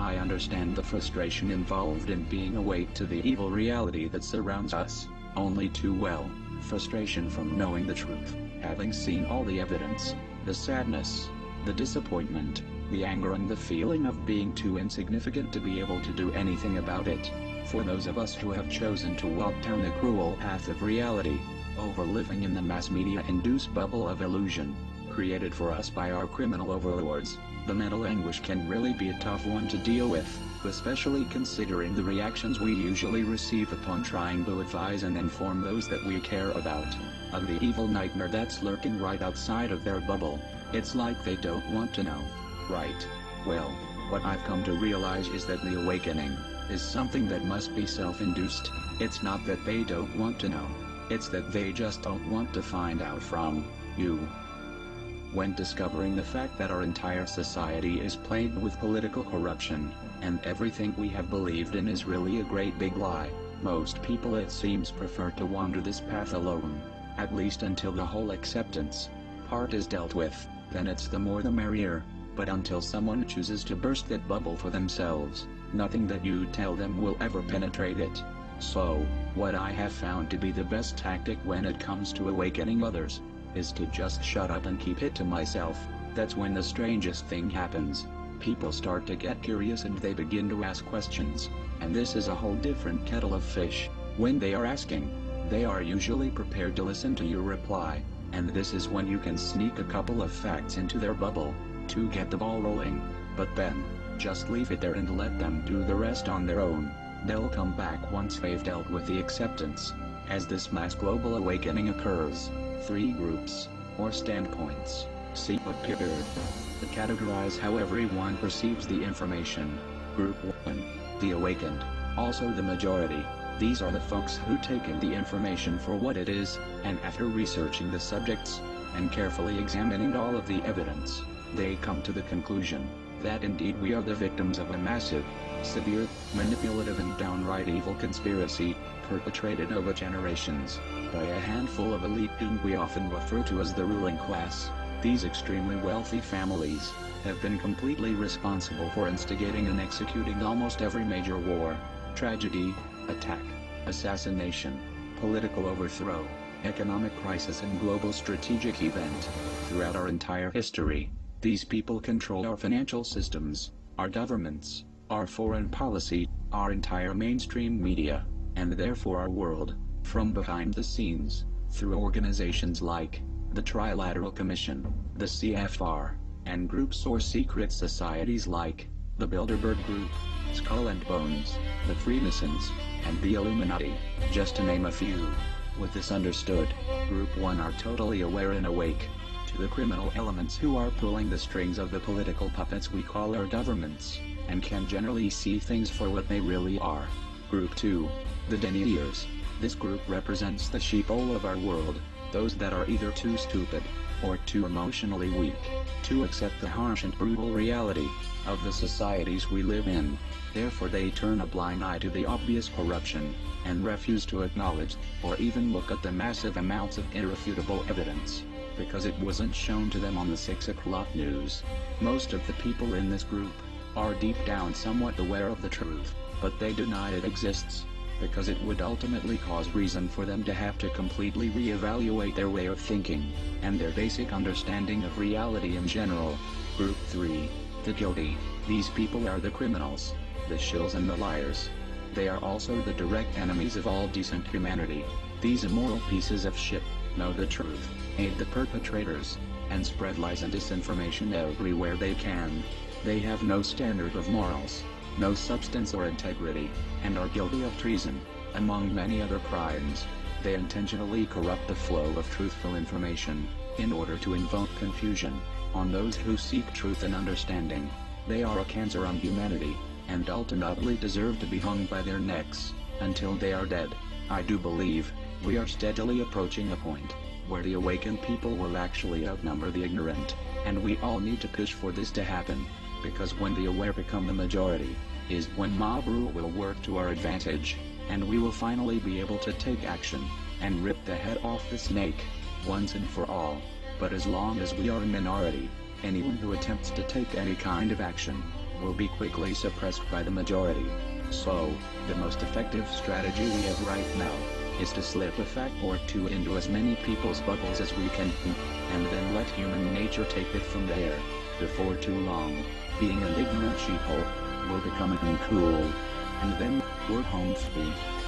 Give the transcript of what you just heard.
I understand the frustration involved in being awake to the evil reality that surrounds us, only too well. Frustration from knowing the truth, having seen all the evidence, the sadness, the disappointment, the anger and the feeling of being too insignificant to be able to do anything about it. For those of us who have chosen to walk down the cruel path of reality, over living in the mass media-induced bubble of illusion, created for us by our criminal overlords, the mental anguish can really be a tough one to deal with, especially considering the reactions we usually receive upon trying to advise and inform those that we care about of the evil nightmare that's lurking right outside of their bubble. It's like they don't want to know. Right. Well, what I've come to realize is that the awakening is something that must be self-induced. It's not that they don't want to know. It's that they just don't want to find out from you. When discovering the fact that our entire society is plagued with political corruption, and everything we have believed in is really a great big lie, most people it seems prefer to wander this path alone. At least until the whole acceptance part is dealt with, then it's the more the merrier. But until someone chooses to burst that bubble for themselves, nothing that you tell them will ever penetrate it. So, what I have found to be the best tactic when it comes to awakening others, is to just shut up and keep it to myself. That's when the strangest thing happens. People start to get curious and they begin to ask questions. And this is a whole different kettle of fish. When they are asking, they are usually prepared to listen to your reply. And this is when you can sneak a couple of facts into their bubble to get the ball rolling. But then, just leave it there and let them do the rest on their own. They'll come back once they've dealt with the acceptance. As this mass global awakening occurs, 3 groups, or standpoints, appear to categorize how everyone perceives the information. Group 1, the awakened, also the majority. These are the folks who take in the information for what it is, and after researching the subjects, and carefully examining all of the evidence, they come to the conclusion that indeed we are the victims of a massive, severe, manipulative and downright evil conspiracy, perpetrated over generations, by a handful of elite whom we often refer to as the ruling class. These extremely wealthy families have been completely responsible for instigating and executing almost every major war, tragedy, attack, assassination, political overthrow, economic crisis and global strategic event throughout our entire history. These people control our financial systems, our governments, our foreign policy, our entire mainstream media, and therefore our world, from behind the scenes, through organizations like the Trilateral Commission, the CFR, and groups or secret societies like the Bilderberg Group, Skull and Bones, the Freemasons, and the Illuminati, just to name a few. With this understood, Group 1 are totally aware and awake to the criminal elements who are pulling the strings of the political puppets we call our governments, and can generally see things for what they really are. Group 2, the deniers. This group represents the sheeple of our world, those that are either too stupid, or too emotionally weak, to accept the harsh and brutal reality of the societies we live in. Therefore they turn a blind eye to the obvious corruption, and refuse to acknowledge, or even look at the massive amounts of irrefutable evidence, because it wasn't shown to them on the 6 o'clock news. Most of the people in this group are deep down somewhat aware of the truth, but they deny it exists, because it would ultimately cause reason for them to have to completely reevaluate their way of thinking, and their basic understanding of reality in general. Group 3, the guilty. These people are the criminals, the shills and the liars. They are also the direct enemies of all decent humanity. These immoral pieces of shit know the truth, aid the perpetrators, and spread lies and disinformation everywhere they can. They have no standard of morals, no substance or integrity, and are guilty of treason, among many other crimes. They intentionally corrupt the flow of truthful information, in order to invoke confusion on those who seek truth and understanding. They are a cancer on humanity, and ultimately deserve to be hung by their necks, until they are dead. I do believe we are steadily approaching a point where the awakened people will actually outnumber the ignorant, and we all need to push for this to happen, because when the aware become the majority, is when mob rule will work to our advantage, and we will finally be able to take action, and rip the head off the snake, once and for all. But as long as we are a minority, anyone who attempts to take any kind of action will be quickly suppressed by the majority. So, the most effective strategy we have right now is to slip a fact or two into as many people's bubbles as we can, and then let human nature take it from there. Before too long, being an ignorant sheeple will become uncool, and then we're home free.